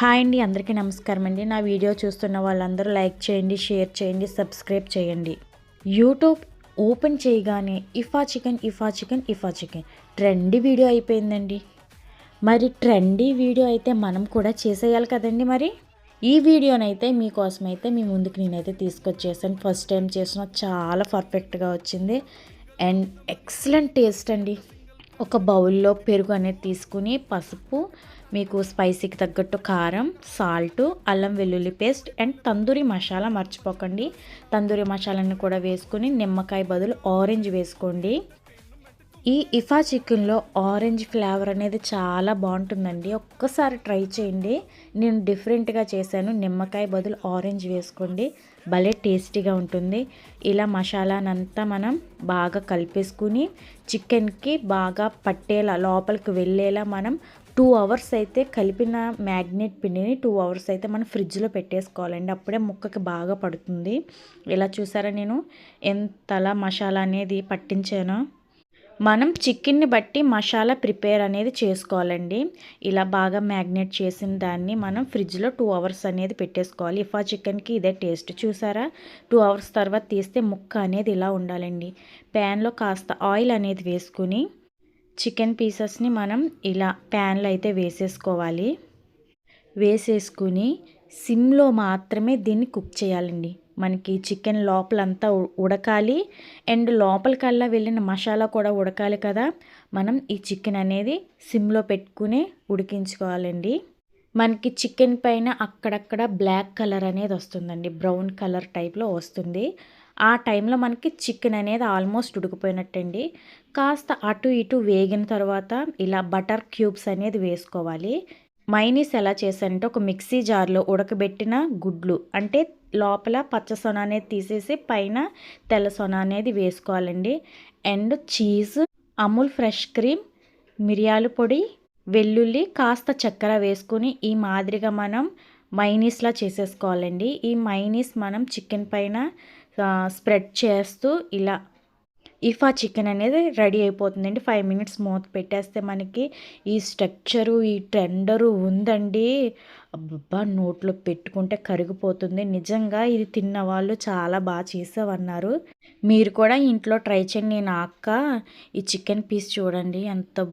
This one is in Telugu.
హాయ్ అండి, అందరికీ నమస్కారం అండి. నా వీడియో చూస్తున్న వాళ్ళందరూ లైక్ చేయండి, షేర్ చేయండి, సబ్స్క్రైబ్ చేయండి. యూట్యూబ్ ఓపెన్ చేయగానే ఇఫా చికెన్ ఇఫా చికెన్ ఇఫా చికెన్ ట్రెండీ వీడియో అయిపోయిందండి. మరి ట్రెండీ వీడియో అయితే మనం కూడా చేసేయాలి కదండి. మరి ఈ వీడియోనైతే మీకోసమైతే మీ ముందుకు నేనైతే తీసుకొచ్చేసాను. ఫస్ట్ టైం చేసిన చాలా పర్ఫెక్ట్గా వచ్చింది అండ్ ఎక్సలెంట్ టేస్ట్ అండి. ఒక బౌల్లో పెరుగు అనేది తీసుకుని పసుపు, మీకు స్పైసీకి తగ్గట్టు కారం, సాల్ట్, అల్లం వెల్లుల్లి పేస్ట్ అండ్ తందూరి మసాలా మర్చిపోకండి. తందూరి మసాలాని కూడా వేసుకుని నిమ్మకాయ బదులు ఆరెంజ్ వేసుకోండి. ఈ ఇఫా చికెన్లో ఆరెంజ్ ఫ్లేవర్ అనేది చాలా బాగుంటుందండి. ఒక్కసారి ట్రై చేయండి. నేను డిఫరెంట్గా చేశాను. నిమ్మకాయ బదులు ఆరెంజ్ వేసుకోండి, భలే టేస్టీగా ఉంటుంది. ఇలా మసాలానంతా మనం బాగా కలిపేసుకుని చికెన్కి బాగా పట్టేలా లోపలికి వెళ్ళేలా మనం 2 అవర్స్ అయితే కలిపిన మ్యాగ్నేట్ పిండిని 2 అవర్స్ అయితే మనం ఫ్రిడ్జ్లో పెట్టేసుకోవాలండి. అప్పుడే ముక్కకి బాగా పడుతుంది. ఇలా చూసారా నేను ఎంతలా మసాలా అనేది పట్టించానో. మనం చికెన్ని బట్టి మసాలా ప్రిపేర్ అనేది చేసుకోవాలండి. ఇలా బాగా మ్యాగ్నేట్ చేసిన దాన్ని మనం ఫ్రిడ్జ్లో 2 అవర్స్ అనేది పెట్టేసుకోవాలి. ఇఫా చికెన్కి ఇదే టేస్ట్. చూసారా, 2 అవర్స్ తర్వాత తీస్తే ముక్క అనేది ఇలా ఉండాలండి. ప్యాన్లో కాస్త ఆయిల్ అనేది వేసుకుని చికెన్ పీసెస్ని మనం ఇలా ప్యాన్లో అయితే వేసేసుకోవాలి. వేసేసుకుని సిమ్లో మాత్రమే దీన్ని కుక్ చేయాలండి. మనకి చికెన్ లోపలంతా ఉడకాలి అండ్ లోపలికల్లా వెళ్ళిన మసాలా కూడా ఉడకాలి కదా. మనం ఈ చికెన్ అనేది సిమ్లో పెట్టుకుని ఉడికించుకోవాలండి. మనకి చికెన్ పైన అక్కడక్కడ బ్లాక్ కలర్ అనేది వస్తుందండి, బ్రౌన్ కలర్ టైప్లో వస్తుంది. ఆ టైంలో మనకి చికెన్ అనేది ఆల్మోస్ట్ ఉడికిపోయినట్టండి. కాస్త అటు ఇటు వేగిన తర్వాత ఇలా బటర్ క్యూబ్స్ అనేది వేసుకోవాలి. మైనీస్ ఎలా చేశానంటే ఒక మిక్సీ జార్లో ఉడకబెట్టిన గుడ్లు, అంటే లోపల పచ్చ సొన అనేది తీసేసి పైన తెల్ల సొన అనేది వేసుకోవాలండి. And cheese, Amul fresh cream, మిరియాల పొడి, వెల్లుల్లి, కాస్త చక్కెర వేసుకుని ఈ మాదిరిగా మనం మైనీస్లా చేసేసుకోవాలండి. ఈ మైనీస్ మనం చికెన్ పైన స్ప్రెడ్ చేస్తూ ఇలా ఇఫా చికెన్ అనేది రెడీ అయిపోతుందండి. 5 మినిట్స్ మూత పెట్టేస్తే మనకి ఈ స్ట్రక్చరు, ఈ టెండరు ఉందండి. అబ్బబ్బా, నోట్లో పెట్టుకుంటే కరిగిపోతుంది. నిజంగా ఇది తిన్న వాళ్ళు చాలా బాగా చేసావన్నారు. మీరు కూడా ఇంట్లో ట్రై చేయండి. నా అక్క ఈ చికెన్ పీస్ చూడండి ఎంత